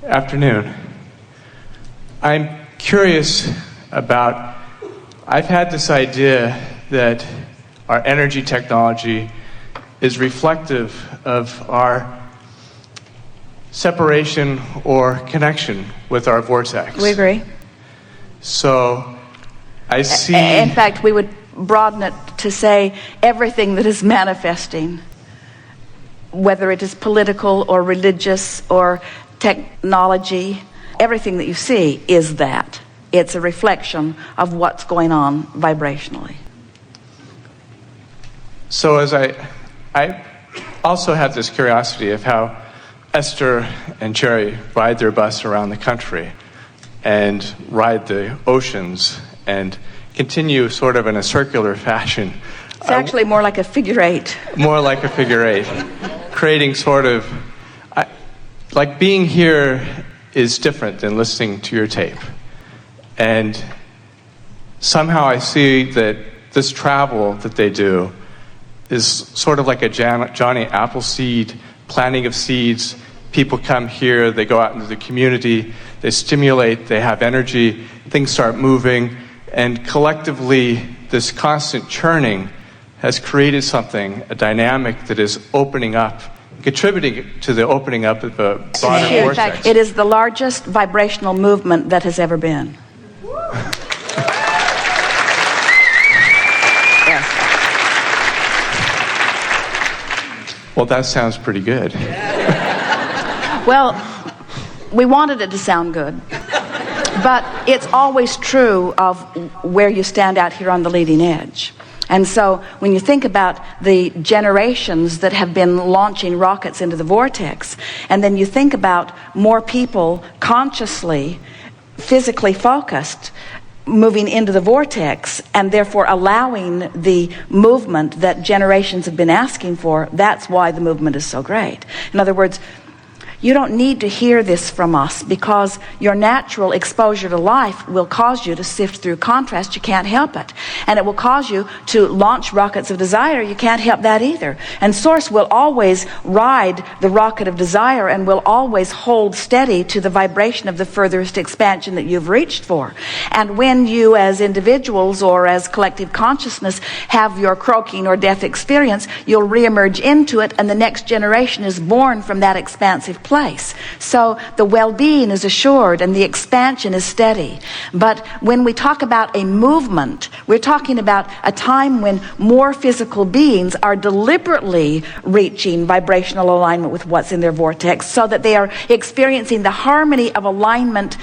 Afternoon. I'm curious about, I've had this idea that our energy technology is reflective of our separation or connection with our vortex. We agree. So I see... In fact, we would broaden it to say everything that is manifesting, whether it is political or religious or technology, everything that you see is that. It's a reflection of what's going on vibrationally. So as I also have this curiosity of how Esther and Jerry ride their bus around the country and ride the oceans and continue sort of in a circular fashion. It's actually more like a figure eight. More like a figure eight. Creating sort of, like being here is different than listening to your tape. And somehow I see that this travel that they do is sort of like a Johnny Appleseed planting of seeds. People come here, they go out into the community, they stimulate, they have energy, things start moving, and collectively this constant churning has created something, a dynamic that is opening up, contributing to the opening up of a broader vortex. In fact, it is the largest vibrational movement that has ever been. Yes. Well, that sounds pretty good. Well, we wanted it to sound good, but it's always true of where you stand out here on the leading edge. And so when you think about the generations that have been launching rockets into the vortex, and then you think about more people consciously, physically focused, moving into the vortex, and therefore allowing the movement that generations have been asking for, that's why the movement is so great. In other words, you don't need to hear this from us because your natural exposure to life will cause you to sift through contrast. You can't help it. And it will cause you to launch rockets of desire. You can't help that either. And Source will always ride the rocket of desire and will always hold steady to the vibration of the furthest expansion that you've reached for. And when you as individuals or as collective consciousness have your croaking or death experience, you'll reemerge into it, and the next generation is born from that expansive place. So the well-being is assured and the expansion is steady. But when we talk about a movement, we're talking about a time when more physical beings are deliberately reaching vibrational alignment with what's in their vortex so that they are experiencing the harmony of alignment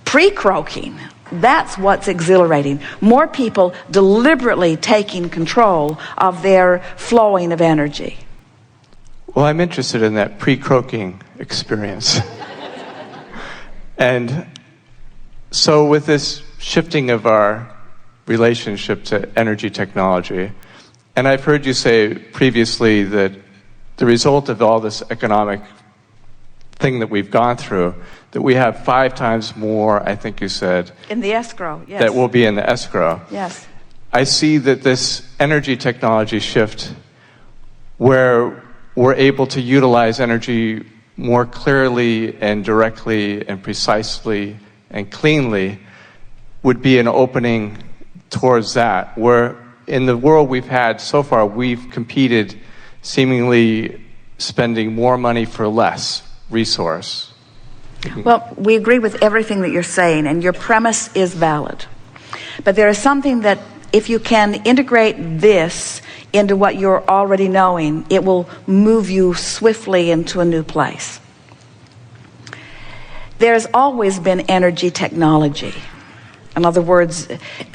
pre-croaking. That's what's exhilarating. More people deliberately taking control of their flowing of energy. Well, I'm interested in that pre-croaking experience. And so with this shifting of our relationship to energy technology, and I've heard you say previously that the result of all this economic thing that we've gone through, that we have 5 times more, I think you said, in the escrow, yes. That will be in the escrow. Yes. I see that this energy technology shift where we're able to utilize energy more clearly and directly and precisely and cleanly would be an opening towards that, where in the world we've had so far, we've competed seemingly spending more money for less resource. Well, we agree with everything that you're saying, and your premise is valid. But there is something that if you can integrate this into what you're already knowing, it will move you swiftly into a new place. There's always been energy technology. In other words,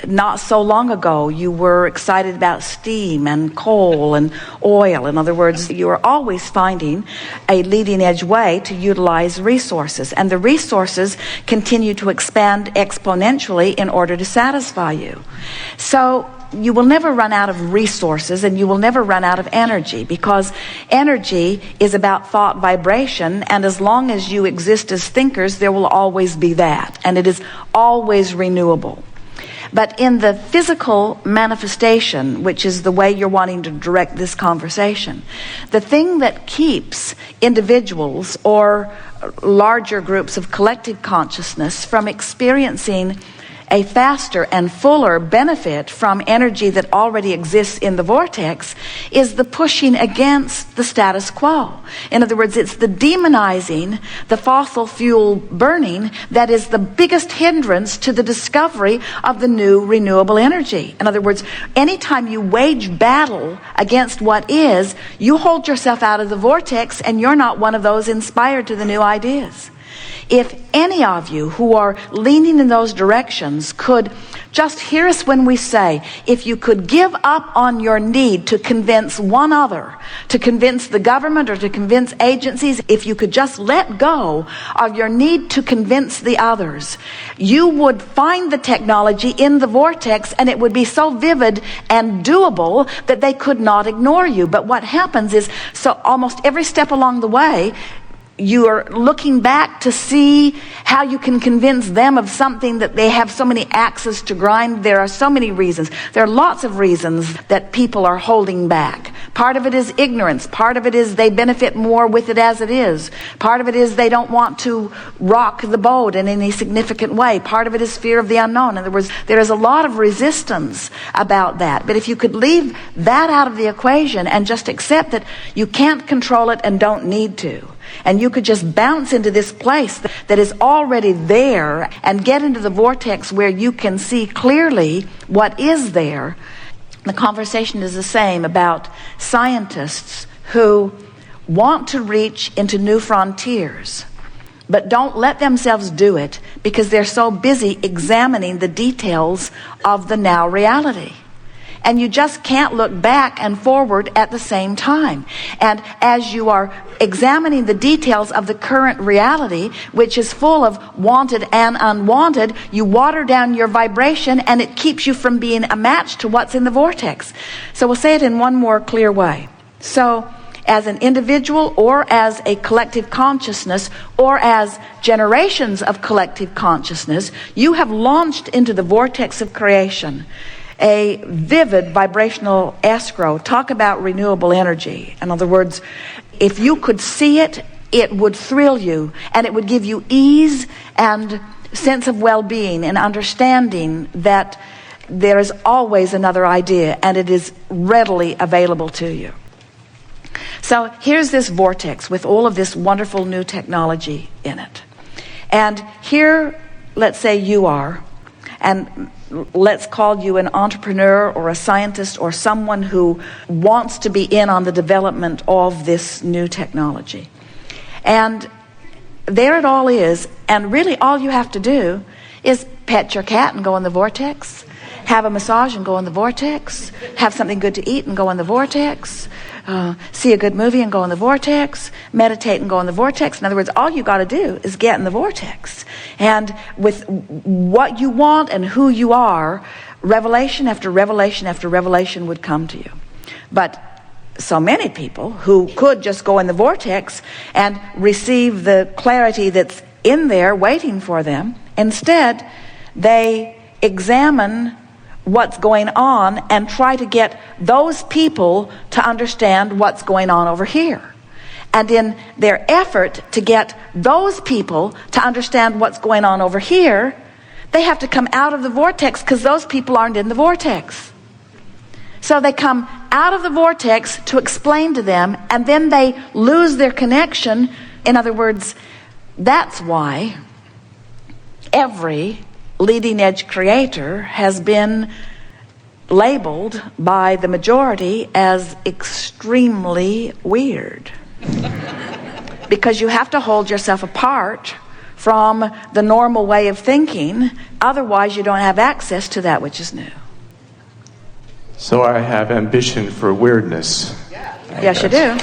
not so long ago, you were excited about steam and coal and oil. In other words, you are always finding a leading edge way to utilize resources. And the resources continue to expand exponentially in order to satisfy you. So you will never run out of resources and you will never run out of energy, because energy is about thought vibration, and as long as you exist as thinkers, there will always be that, and it is always renewable. But in the physical manifestation, which is the way you're wanting to direct this conversation, the thing that keeps individuals or larger groups of collective consciousness from experiencing a faster and fuller benefit from energy that already exists in the vortex is the pushing against the status quo. In other words, it's the demonizing, the fossil fuel burning that is the biggest hindrance to the discovery of the new renewable energy. In other words, anytime you wage battle against what is, you hold yourself out of the vortex and you're not one of those inspired to the new ideas. If any of you who are leaning in those directions could just hear us when we say, if you could give up on your need to convince one other, to convince the government or to convince agencies, if you could just let go of your need to convince the others, you would find the technology in the vortex and it would be so vivid and doable that they could not ignore you. But what happens is, so almost every step along the way, you are looking back to see how you can convince them of something that they have so many axes to grind. There are so many reasons. There are lots of reasons that people are holding back. Part of it is ignorance. Part of it is they benefit more with it as it is. Part of it is they don't want to rock the boat in any significant way. Part of it is fear of the unknown. In other words, there is a lot of resistance about that. But if you could leave that out of the equation and just accept that you can't control it and don't need to, and you could just bounce into this place that is already there and get into the vortex where you can see clearly what is there. The conversation is the same about scientists who want to reach into new frontiers, but don't let themselves do it because they're so busy examining the details of the now reality. And you just can't look back and forward at the same time. And as you are examining the details of the current reality, which is full of wanted and unwanted, you water down your vibration and it keeps you from being a match to what's in the vortex. So we'll say it in one more clear way. So as an individual or as a collective consciousness or as generations of collective consciousness, you have launched into the vortex of creation a vivid vibrational escrow. Talk about renewable energy. In other words, if you could see it, it would thrill you and it would give you ease and sense of well-being and understanding that there is always another idea and it is readily available to you. So here's this vortex with all of this wonderful new technology in it. And here, let's say you are, and let's call you an entrepreneur or a scientist or someone who wants to be in on the development of this new technology. And there it all is, and really all you have to do is pet your cat and go in the vortex, have a massage and go in the vortex, have something good to eat and go in the vortex, see a good movie and go in the vortex, meditate and go in the vortex. In other words, all you got to do is get in the vortex. And with what you want and who you are, revelation after revelation after revelation would come to you. But so many people who could just go in the vortex and receive the clarity that's in there waiting for them, instead they examine what's going on and try to get those people to understand what's going on over here. And in their effort to get those people to understand what's going on over here, they have to come out of the vortex because those people aren't in the vortex. So they come out of the vortex to explain to them, and then they lose their connection. In other words, that's why every leading edge creator has been labeled by the majority as extremely weird. Because you have to hold yourself apart from the normal way of thinking, otherwise you don't have access to that which is new. So I have ambition for weirdness. Yes, you do.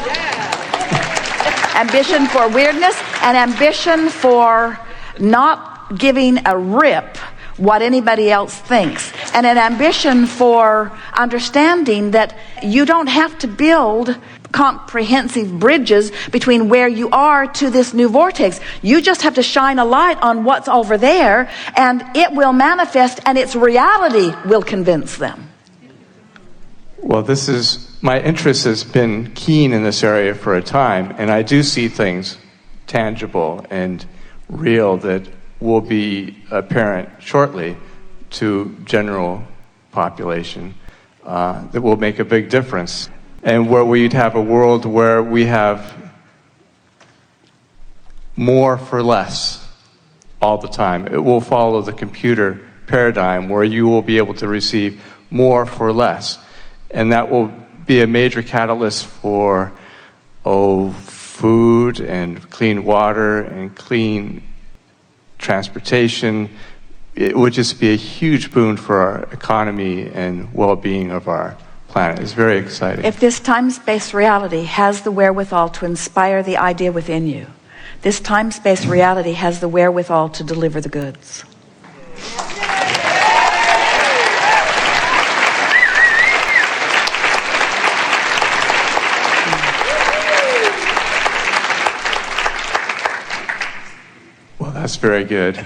Ambition for weirdness and ambition for not giving a rip what anybody else thinks, and an ambition for understanding that you don't have to build comprehensive bridges between where you are to this new vortex. You just have to shine a light on what's over there, and it will manifest, and its reality will convince them. Well, my interest has been keen in this area for a time, and I do see things tangible and real that will be apparent shortly to general population that will make a big difference. And where we'd have a world where we have more for less all the time. It will follow the computer paradigm where you will be able to receive more for less. And that will be a major catalyst for food and clean water and clean transportation. It would just be a huge boon for our economy and well-being of our planet. It's very exciting. If this time-space reality has the wherewithal to inspire the idea within you, this time-space reality has the wherewithal to deliver the goods. Well, that's very good.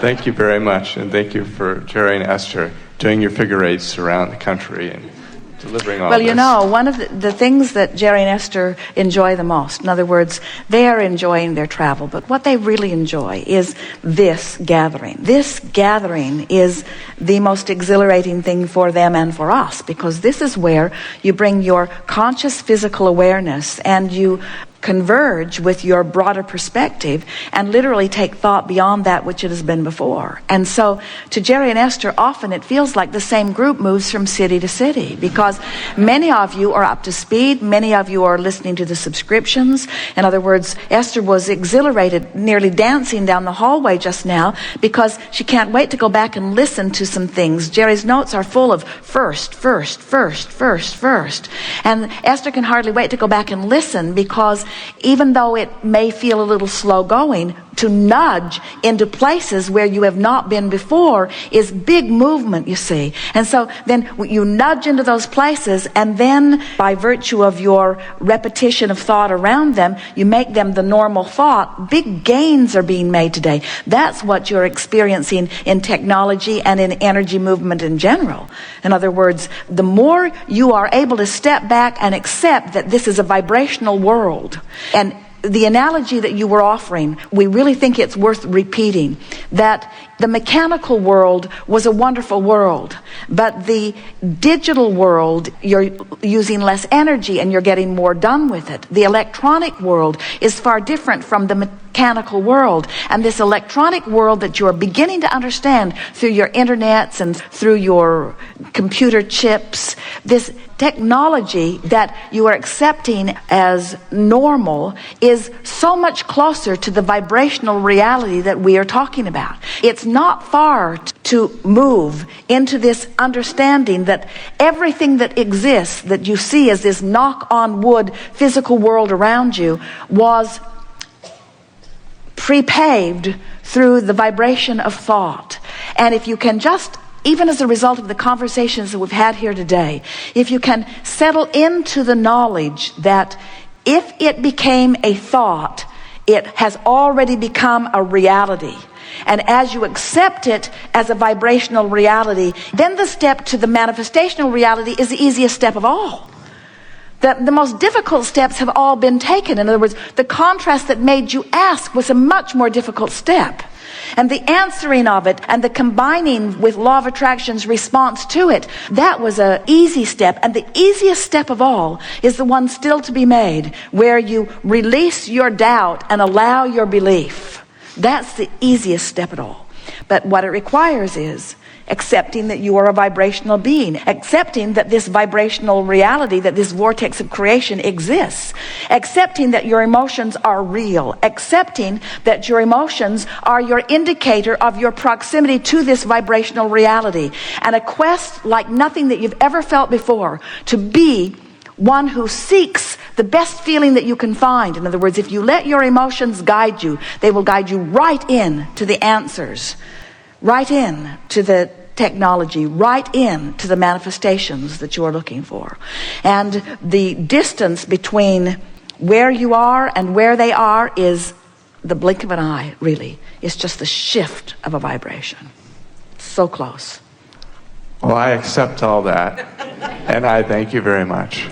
Thank you very much, and thank you for Jerry and Esther doing your figure eights around the country and delivering all this. Well, you know, one of the things that Jerry and Esther enjoy the most, in other words, they are enjoying their travel, but what they really enjoy is this gathering. This gathering is the most exhilarating thing for them and for us, because this is where you bring your conscious physical awareness and you converge with your broader perspective and literally take thought beyond that which it has been before. And so to Jerry and Esther, often it feels like the same group moves from city to city, because many of you are up to speed, many of you are listening to the subscriptions. In other words, Esther was exhilarated, nearly dancing down the hallway just now, because she can't wait to go back and listen to some things. Jerry's notes are full of first. And Esther can hardly wait to go back and listen, because even though it may feel a little slow going, to nudge into places where you have not been before is big movement, you see. And so then you nudge into those places, and then by virtue of your repetition of thought around them, you make them the normal thought. Big gains are being made today. That's what you're experiencing in technology and in energy movement in general. In other words, the more you are able to step back and accept that this is a vibrational world, and the analogy that you were offering, we really think it's worth repeating, that the mechanical world was a wonderful world, but the digital world, you're using less energy and you're getting more done with it. The electronic world is far different from the mechanical world. And this electronic world that you're beginning to understand through your internets and through your computer chips, this technology that you are accepting as normal is so much closer to the vibrational reality that we are talking about. It's not far to move into this understanding that everything that exists, that you see as this knock-on-wood physical world around you, was pre-paved through the vibration of thought. And if you can just, even as a result of the conversations that we've had here today, if you can settle into the knowledge that if it became a thought, it has already become a reality. And as you accept it as a vibrational reality, then the step to the manifestational reality is the easiest step of all. The most difficult steps have all been taken. In other words, the contrast that made you ask was a much more difficult step. And the answering of it and the combining with law of attraction's response to it, that was an easy step. And the easiest step of all is the one still to be made, where you release your doubt and allow your belief. That's the easiest step at all. But what it requires is accepting that you are a vibrational being, accepting that this vibrational reality, that this vortex of creation exists, accepting that your emotions are real, accepting that your emotions are your indicator of your proximity to this vibrational reality, and a quest like nothing that you've ever felt before to be one who seeks the best feeling that you can find. In other words, if you let your emotions guide you, they will guide you right in to the answers, right in to the technology, right in to the manifestations that you are looking for. And the distance between where you are and where they are is the blink of an eye, really. It's just the shift of a vibration. So close. Well, I accept all that, and I thank you very much.